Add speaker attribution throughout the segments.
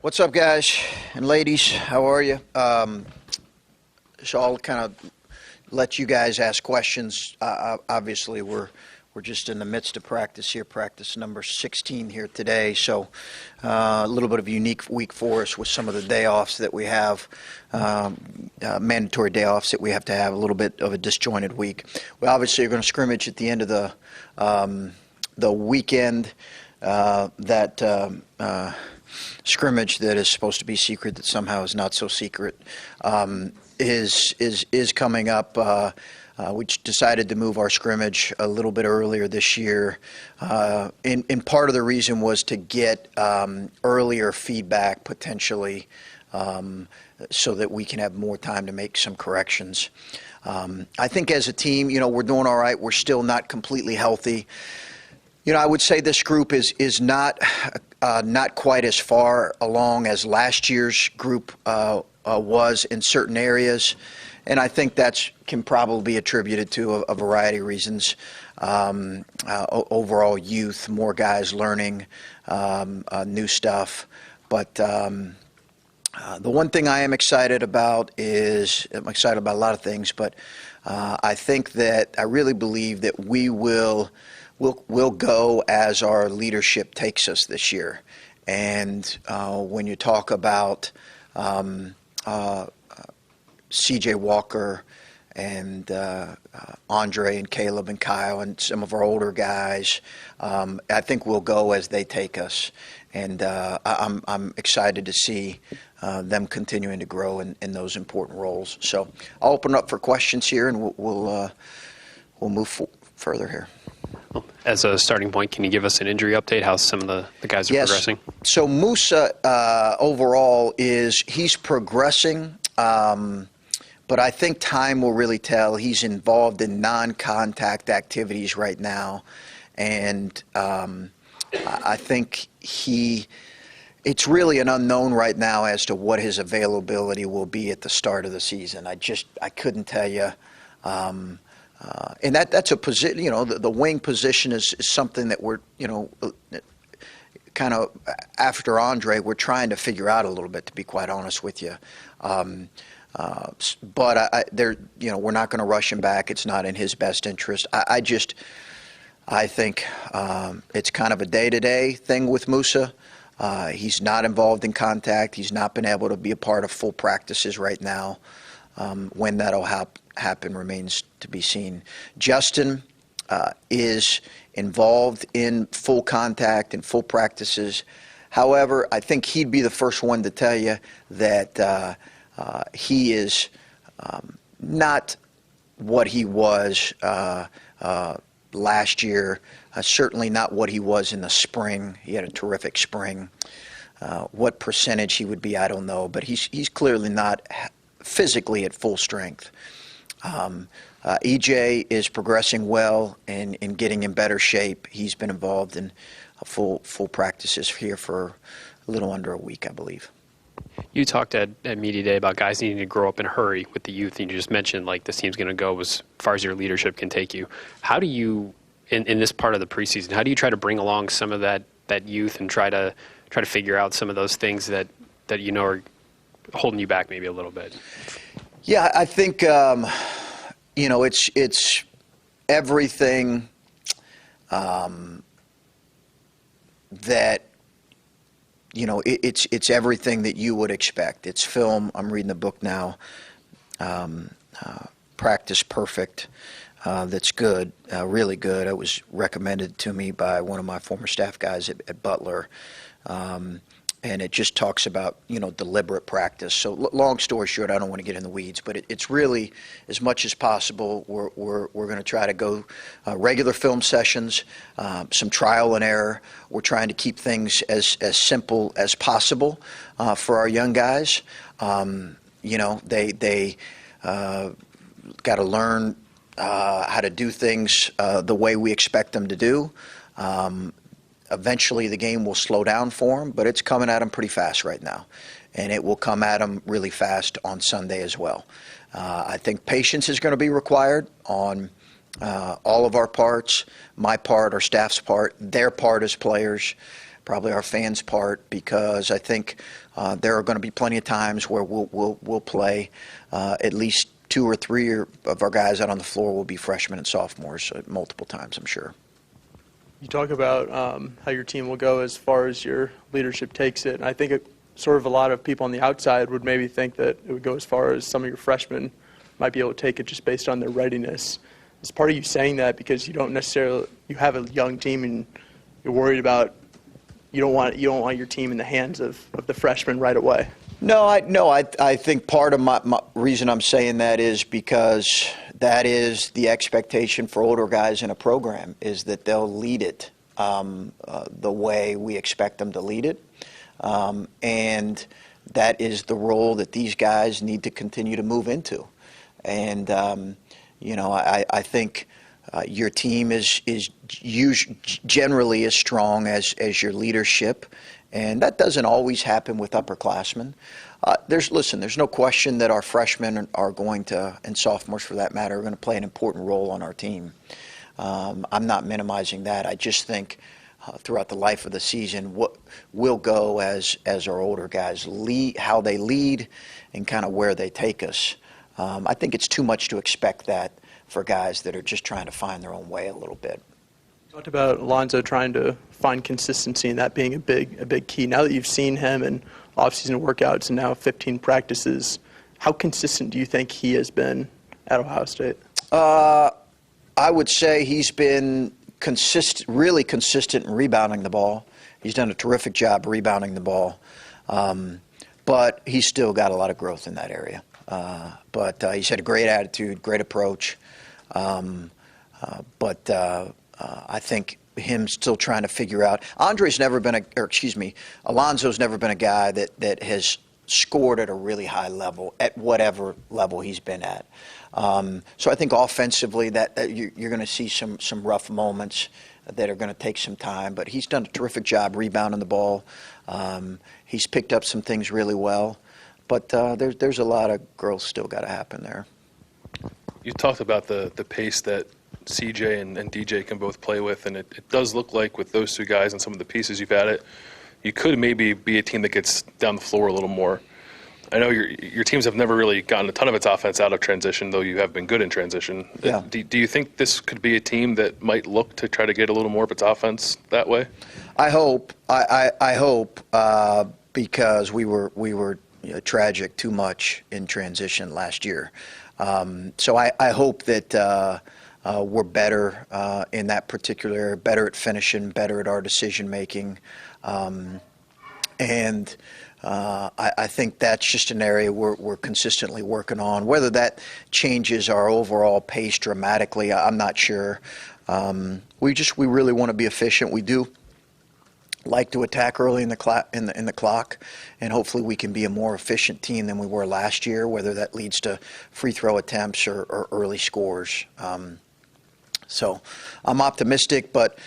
Speaker 1: What's up, guys and ladies? How are you? So I'll kind of let you guys ask questions. Obviously, we're just in the midst of practice here, practice number 16 here today. So a little bit of a unique week for us with some of the day offs that we have, mandatory day offs that we have to have, a little bit of a disjointed week. We obviously are going to scrimmage at the end of the weekend. Scrimmage that is supposed to be secret that somehow is not so secret is coming up. We decided to move our scrimmage a little bit earlier this year. And part of the reason was to get earlier feedback potentially so that we can have more time to make some corrections. I think as a team, we're doing all right. We're still not completely healthy. I would say this group is not quite as far along as last year's group was in certain areas, and I think that can probably be attributed to a variety of reasons. Overall youth, more guys learning new stuff, but the one thing I am excited about I'm excited about a lot of things, but I think that I really believe that we'll go as our leadership takes us this year. And when you talk about C.J. Walker and Andre and Caleb and Kyle and some of our older guys, I think we'll go as they take us. And I'm excited to see them continuing to grow in those important roles. So I'll open up for questions here, and we'll move further here.
Speaker 2: As a starting point, can you give us an injury update, how some of the guys are progressing?
Speaker 1: So Musa overall he's progressing, but I think time will really tell. He's involved in non-contact activities right now, and I think it's really an unknown right now as to what his availability will be at the start of the season. I couldn't tell you. And that's a position, the wing position is something that we're, kind of after Andre, we're trying to figure out a little bit, to be quite honest with you. But we're not going to rush him back. It's not in his best interest. I think it's kind of a day-to-day thing with Musa. He's not involved in contact. He's not been able to be a part of full practices right now. When that'll happen remains to be seen. Justin is involved in full contact and full practices. However, I think he'd be the first one to tell you that he is not what he was last year, certainly not what he was in the spring. He had a terrific spring. What percentage he would be, I don't know, but he's clearly not physically at full strength. EJ is progressing well and getting in better shape. He's been involved in full practices here for a little under a week, I believe.
Speaker 2: You talked at Media Day about guys needing to grow up in a hurry with the youth, and you just mentioned like this team's going to go as far as your leadership can take you. How do you, in this part of the preseason, how do you try to bring along some of that youth and try to figure out some of those things that are holding you back maybe a little bit?
Speaker 1: Yeah, I think it's everything that it's everything that you would expect. It's film. I'm reading the book now. Practice Perfect. That's good, really good. It was recommended to me by one of my former staff guys at Butler. And it just talks about, deliberate practice. So long story short, I don't want to get in the weeds, but it's really, as much as possible, we're going to try to go regular film sessions, some trial and error. We're trying to keep things as simple as possible for our young guys. They got to learn how to do things the way we expect them to do. Eventually the game will slow down for them, but it's coming at them pretty fast right now. And it will come at them really fast on Sunday as well. I think patience is going to be required on all of our parts, my part, our staff's part, their part as players, probably our fans' part, because I think there are going to be plenty of times where we'll play at least 2 or 3 of our guys out on the floor will be freshmen and sophomores multiple times, I'm sure.
Speaker 3: You talk about how your team will go as far as your leadership takes it. And I think sort of a lot of people on the outside would maybe think that it would go as far as some of your freshmen might be able to take it just based on their readiness. Is part of you saying that because you have a young team and you're worried about you don't want your team in the hands of the freshmen right away?
Speaker 1: No, I think part of my reason I'm saying that is because that is the expectation for older guys in a program, is that they'll lead it the way we expect them to lead it. And that is the role that these guys need to continue to move into. And, I think your team is generally as strong as your leadership. And that doesn't always happen with upperclassmen. There's no question that our freshmen are going to, and sophomores for that matter, are going to play an important role on our team. I'm not minimizing that. I just think throughout the life of the season, what will go as our older guys lead, how they lead, and kind of where they take us. I think it's too much to expect that for guys that are just trying to find their own way a little bit.
Speaker 3: You talked about Alonzo trying to find consistency and that being a big key. Now that you've seen him in off-season workouts and now 15 practices, how consistent do you think he has been at Ohio State?
Speaker 1: I would say he's been really consistent in rebounding the ball. He's done a terrific job rebounding the ball, but he's still got a lot of growth in that area. But he's had a great attitude, great approach. But I think him still trying to figure out. Alonzo's never been a guy that has scored at a really high level at whatever level he's been at. So I think offensively that you're going to see some rough moments that are going to take some time. But he's done a terrific job rebounding the ball. He's picked up some things really well. But there's a lot of growth still got to happen there.
Speaker 4: You talked about the pace that CJ and DJ can both play with, and it does look like with those two guys and some of the pieces you've added, you could maybe be a team that gets down the floor a little more. I know your teams have never really gotten a ton of its offense out of transition, though you have been good in transition.
Speaker 1: Yeah.
Speaker 4: Do you think this could be a team that might look to try to get a little more of its offense that way?
Speaker 1: I hope. I hope because we were tragic too much in transition last year. So I hope that we're better in that particular area, better at finishing, better at our decision making. And I think that's just an area we're consistently working on. Whether that changes our overall pace dramatically, I'm not sure. We really want to be efficient. We do like to attack early in the clock, and hopefully we can be a more efficient team than we were last year, whether that leads to free throw attempts or early scores. So I'm optimistic, but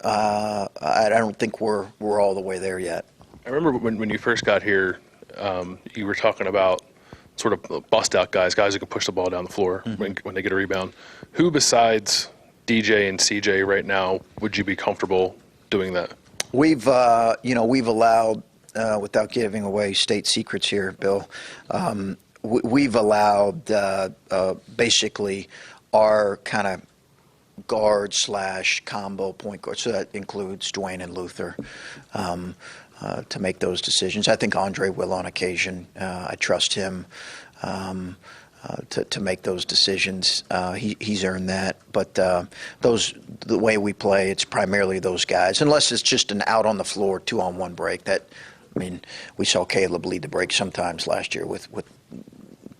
Speaker 1: I don't think we're all the way there yet.
Speaker 4: I remember when you first got here, you were talking about sort of bust-out guys who can push the ball down the floor when they get a rebound. Who besides DJ and CJ right now would you be comfortable doing that?
Speaker 1: We've allowed, without giving away state secrets here, Bill, we've allowed basically our kind of guard/combo point guard, so that includes Dwayne and Luther, to make those decisions. I think Andre will on occasion. I trust him to make those decisions. He's earned that. But the way we play, it's primarily those guys, unless it's just an out on the floor 2-on-1 break. We saw Caleb lead the break sometimes last year with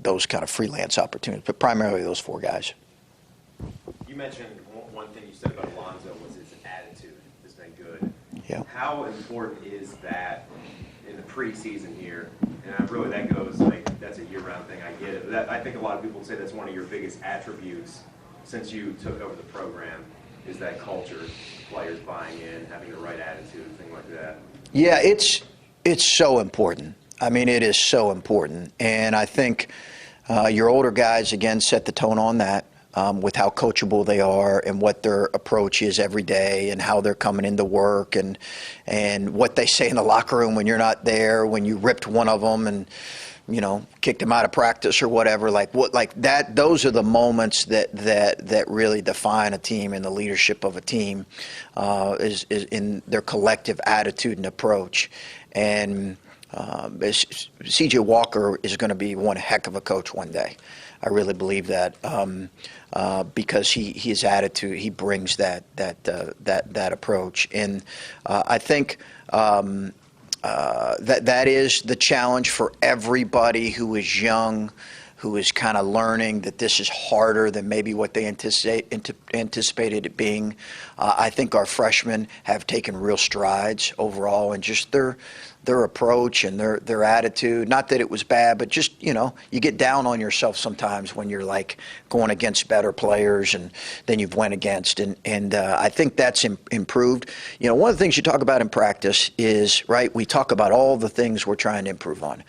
Speaker 1: those kind of freelance opportunities, but primarily those 4 guys.
Speaker 5: You mentioned one thing you said about Alonzo was his attitude has been good.
Speaker 1: Yeah.
Speaker 5: How important is that in the preseason here? And really that goes, that's a year-round thing, I get it. But I think a lot of people would say that's one of your biggest attributes since you took over the program, is that culture, players buying in, having the right attitude, things like that.
Speaker 1: Yeah, it's so important. It is so important. And I think your older guys, again, set the tone on that. with how coachable they are and what their approach is every day and how they're coming into work and what they say in the locker room when you're not there, when you ripped one of them and, kicked him out of practice or whatever, like that. Those are the moments that really define a team and the leadership of a team, is in their collective attitude and approach. And C.J. Walker is going to be one heck of a coach one day. I really believe that, because his attitude, he brings that approach, and I think that is the challenge for everybody who is young, who is kind of learning that this is harder than maybe what they anticipated it being. I think our freshmen have taken real strides overall, and just their approach and their attitude. Not that it was bad, but just, you get down on yourself sometimes when you're like going against better players and then you've went against. And I think that's improved. One of the things you talk about in practice is, right, we talk about all the things we're trying to improve on,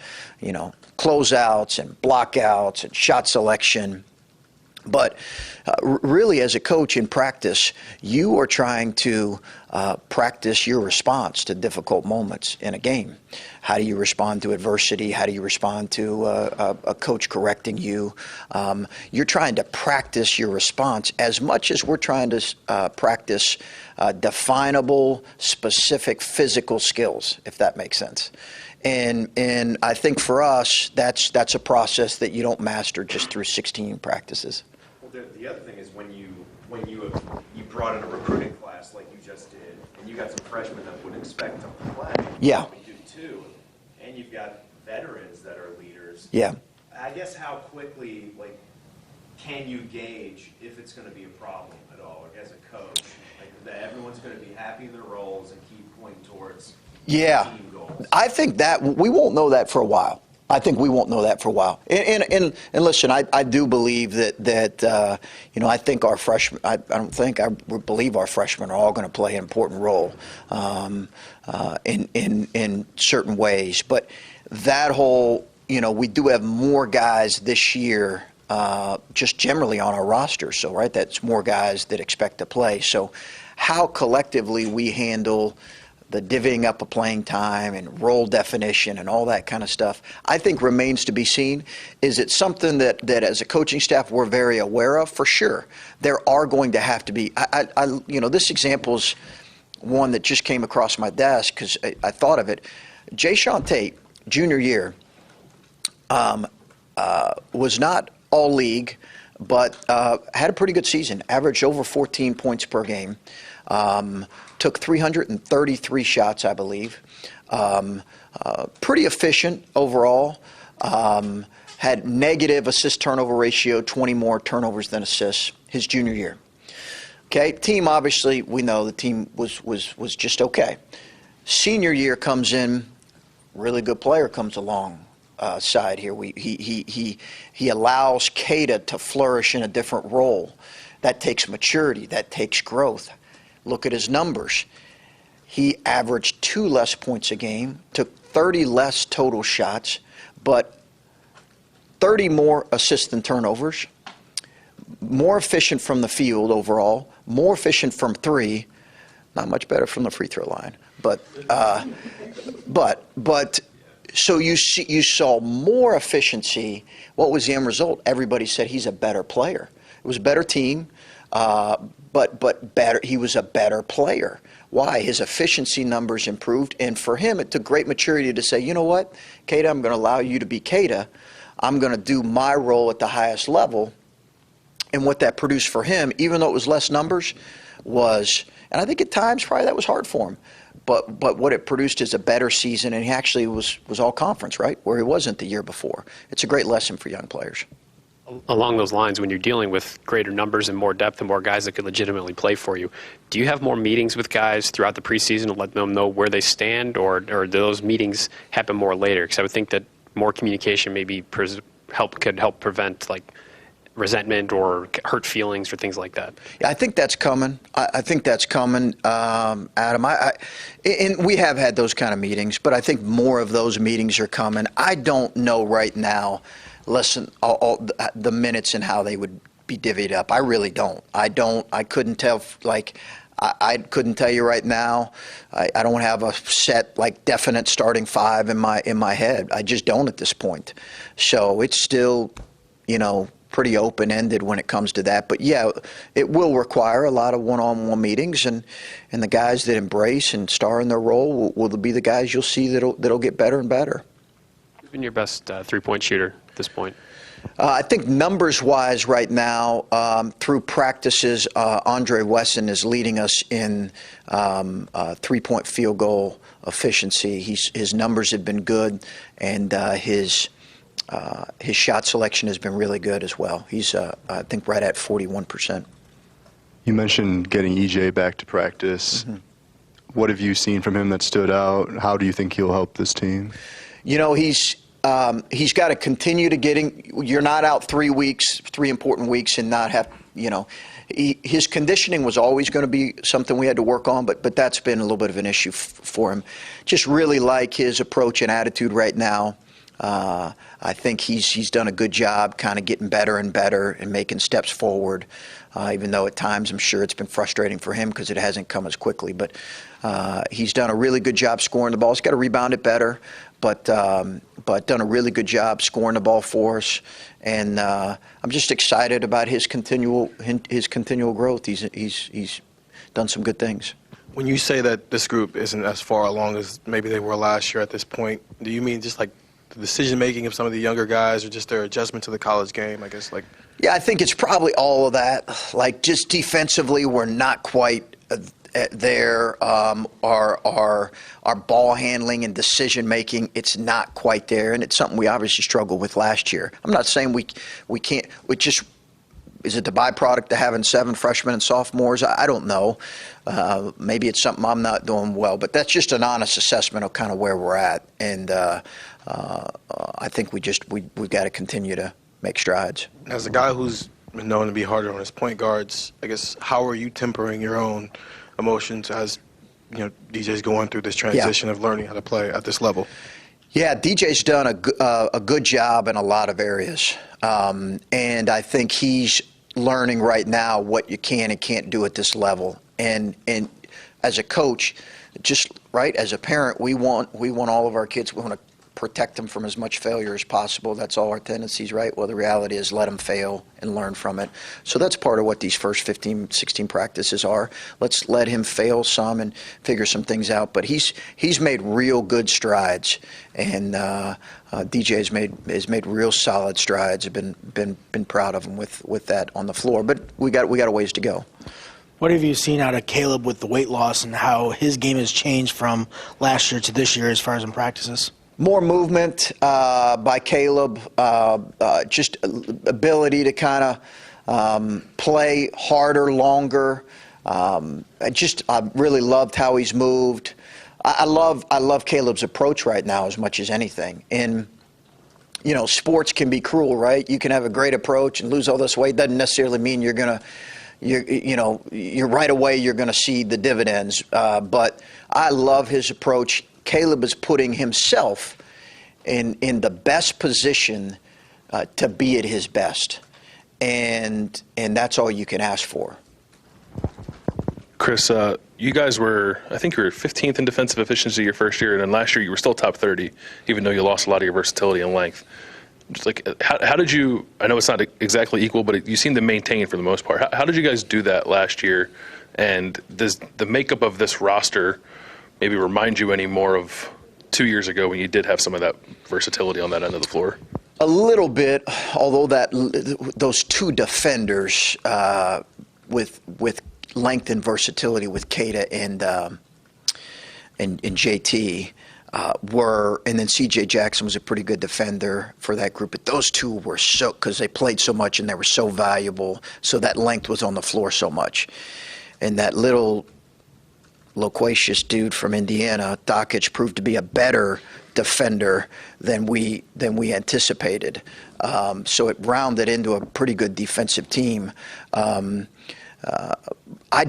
Speaker 1: closeouts and blockouts and shot selection. But really, as a coach in practice, you are trying to practice your response to difficult moments in a game. How do you respond to adversity? How do you respond to a coach correcting you? You're trying to practice your response as much as we're trying to practice definable, specific physical skills, if that makes sense. And I think for us, that's a process that you don't master just through 16 practices.
Speaker 5: The other thing is when you brought in a recruiting class like you just did, and you got some freshmen that would expect to play.
Speaker 1: Yeah.
Speaker 5: You do too, and you've got veterans that are leaders.
Speaker 1: Yeah.
Speaker 5: I guess how quickly can you gauge if it's going to be a problem at all, as a coach, that everyone's going to be happy in their roles and keep pointing towards team goals?
Speaker 1: I think that we won't know that for a while. And listen, I do believe that I think our freshmen, I believe our freshmen are all going to play an important role in certain ways. But that whole, we do have more guys this year just generally on our roster. So, right, that's more guys that expect to play. So how collectively we handle the divvying up of playing time and role definition and all that kind of stuff, I think remains to be seen. Is it something that as a coaching staff we're very aware of? For sure. There are going to have to be, this example's one that just came across my desk because I thought of it. Jayshawn Tate, junior year, was not all league, but had a pretty good season, averaged over 14 points per game. Took 333 shots, I believe. Pretty efficient overall. Had negative assist-turnover ratio, 20 more turnovers than assists his junior year. Okay, team, obviously, we know the team was just okay. Senior year comes in, really good player comes along. Side here, he allows Keita to flourish in a different role. That takes maturity. That takes growth. Look at his numbers. He averaged 2 less points a game, took 30 less total shots, but 30 more assists and turnovers, more efficient from the field overall, more efficient from three, not much better from the free throw line. But so you saw more efficiency. What was the end result? Everybody said he's a better player. It was a better team. But better. He was a better player. Why? His efficiency numbers improved, and for him, it took great maturity to say, you know what, Keita, I'm going to allow you to be Keita. I'm going to do my role at the highest level. And what that produced for him, even though it was less numbers, was, and I think at times probably that was hard for him, but what it produced is a better season, and he actually was all conference, right, where he wasn't the year before. It's a great lesson for young players.
Speaker 2: Along those lines, when you're dealing with greater numbers and more depth and more guys that could legitimately play for you, do you have more meetings with guys throughout the preseason to let them know where they stand, or do those meetings happen more later? Because I would think that more communication maybe could help prevent resentment or hurt feelings or things like that.
Speaker 1: Yeah, I think that's coming. I think that's coming, Adam. And we have had those kind of meetings, but I think more of those meetings are coming. I don't know right now. Listen, all the minutes and how they would be divvied up. I really don't. I couldn't tell. I couldn't tell you right now. I don't have a set, definite starting five in my head. I just don't at this point. So it's still, pretty open-ended when it comes to that. But yeah, it will require a lot of one-on-one meetings, and the guys that embrace and star in their role will be the guys you'll see that'll get better and better.
Speaker 2: Who's been your best three-point shooter at this point?
Speaker 1: I think numbers-wise right now, through practices, Andre Wesson is leading us in three-point field goal efficiency. His numbers have been good, and his shot selection has been really good as well. He's, I think, right at 41%.
Speaker 6: You mentioned getting EJ back to practice. Mm-hmm. What have you seen from him that stood out? How do you think he'll help this team? He's
Speaker 1: got to continue to you're not out 3 weeks, 3 important weeks, and not have, his conditioning was always going to be something we had to work on, but that's been a little bit of an issue for him. Just really like his approach and attitude right now. I think he's done a good job kind of getting better and better and making steps forward, even though at times I'm sure it's been frustrating for him because it hasn't come as quickly. But he's done a really good job scoring the ball. He's got to rebound it better, but done a really good job scoring the ball for us. And I'm just excited about his continual growth. He's done some good things.
Speaker 7: When you say that this group isn't as far along as maybe they were last year at this point, do you mean just like the decision-making of some of the younger guys or just their adjustment to the college game, I guess?
Speaker 1: Yeah, I think it's probably all of that. Just defensively, we're not quite there. Our ball handling and decision-making, it's not quite there, and it's something we obviously struggled with last year. I'm not saying we can't. Is it the byproduct of having 7 freshmen and sophomores? I don't know. Maybe it's something I'm not doing well, but that's just an honest assessment of kind of where we're at. And I think we've got to continue to make strides.
Speaker 7: As a guy who's been known to be harder on his point guards, I guess, how are you tempering your own emotions as DJ's going through this transition of learning how to play at this level?
Speaker 1: Yeah, DJ's done a good job in a lot of areas, and I think he's learning right now what you can and can't do at this level. And as a coach, just right as a parent, we want all of our kids. We want to protect them from as much failure as possible. That's all our tendencies, right? Well, the reality is let them fail and learn from it. So that's part of what these first 15, 16 practices are. Let's let him fail some and figure some things out. But he's made real good strides, and DJ has made real solid strides. I've been proud of him with that on the floor. But we got a ways to go.
Speaker 8: What have you seen out of Caleb with the weight loss and how his game has changed from last year to this year as far as in practices?
Speaker 1: More movement by Caleb, just ability to kind of play harder, longer. I really loved how he's moved. I love Caleb's approach right now as much as anything. And sports can be cruel, right? You can have a great approach and lose all this weight. Doesn't necessarily mean you're right away you're gonna see the dividends. But I love his approach. Caleb is putting himself in the best position to be at his best, and that's all you can ask for.
Speaker 4: Chris, you guys were, I think you were 15th in defensive efficiency your first year, and then last year you were still top 30, even though you lost a lot of your versatility and length. Just how did you? I know it's not exactly equal, but you seem to maintain for the most part. How did you guys do that last year? And does the makeup of this roster maybe remind you any more of 2 years ago when you did have some of that versatility on that end of the floor?
Speaker 1: A little bit, although those 2 defenders with length and versatility with Keita and JT were, and then C.J. Jackson was a pretty good defender for that group. But those 2 were because they played so much and they were so valuable, so that length was on the floor so much. And that little loquacious dude from Indiana, Dockich, proved to be a better defender than we anticipated. So it rounded into a pretty good defensive team. I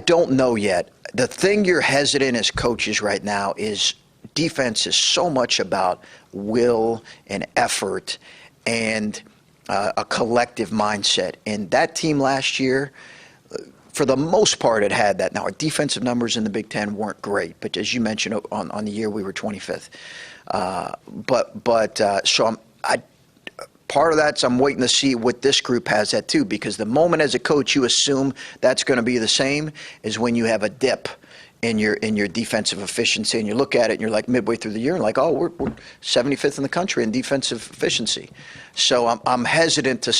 Speaker 1: don't know yet. The thing you're hesitant as coaches right now is defense is so much about will and effort, and a collective mindset. And that team last year, for the most part, it had that. Now, our defensive numbers in the Big Ten weren't great, but as you mentioned, on the year we were 25th. So part of that's I'm waiting to see what this group has that too, because the moment as a coach you assume that's going to be the same is when you have a dip in your defensive efficiency, and you look at it and you're like midway through the year and like, oh, we're 75th in the country in defensive efficiency. So I'm hesitant to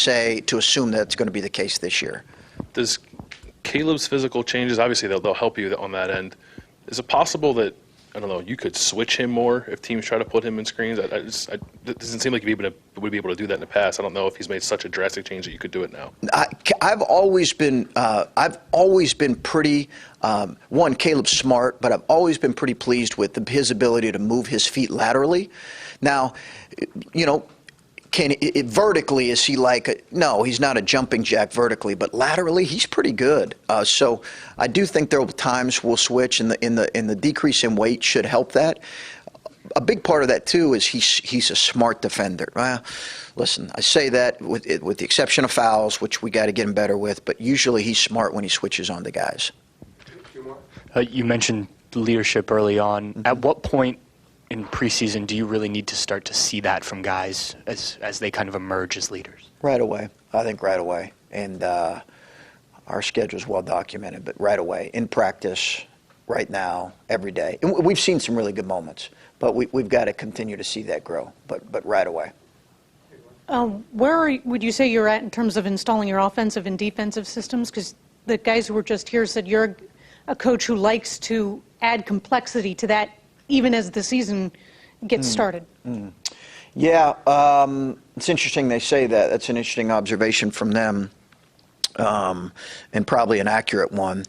Speaker 1: assume that's going to be the case this year.
Speaker 4: Does Caleb's physical changes, obviously they'll help you on that end. Is it possible that, I don't know, you could switch him more if teams try to put him in screens? It doesn't seem like you would be able to do that in the past. I don't know if he's made such a drastic change that you could do it now.
Speaker 1: I've always been pretty, Caleb's smart, but I've always been pretty pleased with his ability to move his feet laterally. Now, vertically, is he no, he's not a jumping jack vertically, but laterally he's pretty good. So I do think there will be times we'll switch, and the decrease in weight should help that. A big part of that too is he's a smart defender. Well, listen, I say that with the exception of fouls, which we got to get him better with, but usually he's smart when he switches on the guys.
Speaker 9: You mentioned leadership early on. Mm-hmm. At what point in preseason do you really need to start to see that from guys as they kind of emerge as leaders?
Speaker 1: Right away. I think right away. And our schedule is well documented, but right away, in practice, right now, every day. And we've seen some really good moments, but we've got to continue to see that grow, but right away.
Speaker 10: Where would you say you're at in terms of installing your offensive and defensive systems? Because the guys who were just here said you're a coach who likes to add complexity to that even as the season gets started.
Speaker 1: Yeah, it's interesting they say that. That's an interesting observation from them, and probably an accurate one.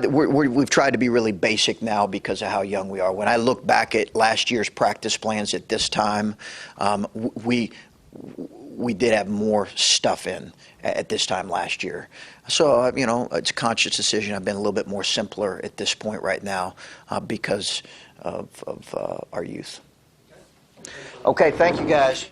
Speaker 1: We've tried to be really basic now because of how young we are. When I look back at last year's practice plans at this time, we did have more stuff in at this time last year. So, it's a conscious decision. I've been a little bit more simpler at this point right now because of our youth. Okay, thank you guys.